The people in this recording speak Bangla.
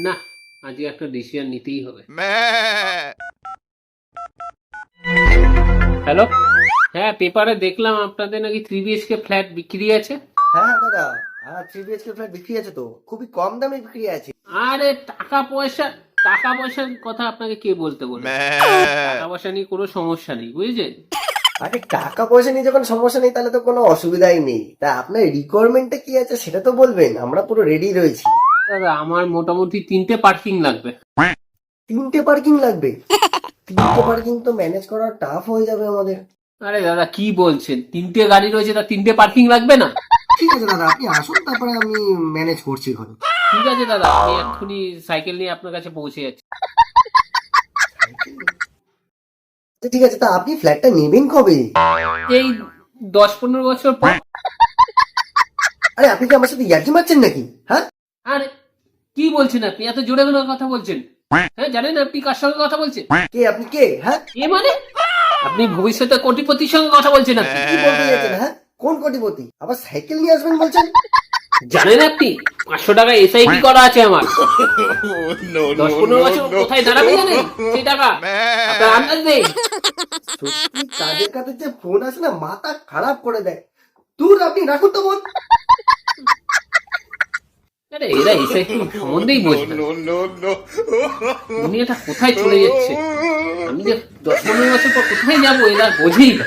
না, আজকে একটা ডিসিশন নিতেই হবে। হ্যালো, হ্যাঁ পেপারে দেখলাম আপনাদের নাকি 3 BHK ফ্ল্যাট বিক্রি আছে। হ্যাঁ হ্যাঁ দাদা, 3 BHK ফ্ল্যাট বিক্রি আছে তো, খুবই কম দামে বিক্রি আছে। আরে টাকা পয়সার কথা আপনাকে কে বলতে বলে? টাকা পয়সা নিয়ে কোনো সমস্যা নেই, বুঝেছেন? আরে টাকা পয়সা নিয়ে যখন সমস্যা নেই তাহলে তো কোনো অসুবিধাই নেই। তা আপনার রিকোয়ারমেন্টটা কি আছে সেটা তো বলবেন, আমরা পুরো রেডি রয়েছি। দাদা আমার মোটামুটি 3টে পার্কিং লাগবে। 3টে পার্কিং লাগবে? 3টে পার্কিং তো ম্যানেজ করা টাফ হয়ে যাবে আমাদের। আরে দাদা কি বলছেন, 3টে গাড়ি রয়েছে, তা 3টে পার্কিং লাগবে না? ঠিক আছে দাদা, আপনি আসুন, তারপরে আমি ম্যানেজ করছি ঘরে। ঠিক আছে দাদা, আমি এক্ষুনি সাইকেল নিয়ে আপনার কাছে পৌঁছে যাচ্ছি। তো ঠিক আছে, তা আপনি ফ্ল্যাটটা নেবেন কবে? এই 10-15 বছর পর। আরে আপনি কি আমার সাথে ইয়ার্কি মারছেন নাকি? হ্যাঁ, আরে কি বলছেন আপনি, এত জোরে জোরে কথা বলছেন? হ্যাঁ, জানেন আপনি কার সঙ্গে কথা বলছেন? কে আপনি? কে? হ্যাঁ, এ মানে আপনি ভবিষ্যতে কোটিপতির সঙ্গে কথা বলছেন আপনি। কি বলতে চাইছেন? হ্যাঁ, কোন কোটিপতি? আবার সাইকেল নিয়ে আসবেন বলছেন? জানেন আপনি 500 টাকা এসআইপি করা আছে আমার। 10-15 বছর কোথায় দাঁড়াবে জানেন সেই টাকা? আপনার আন্দাজ নেই। সত্যি কাজের কাছে যে ফোন আসে না, মাথা খারাপ করে দেয়। দূর, আপনি রাখুন তো ফোন। আরে এরা এসআইপি সম্বন্ধেই বোঝে না। দুনিয়াটা কোথায় চলে যাচ্ছে, আমি যে 10-15 বছর পর কোথায় যাবো এরা বোঝেই না।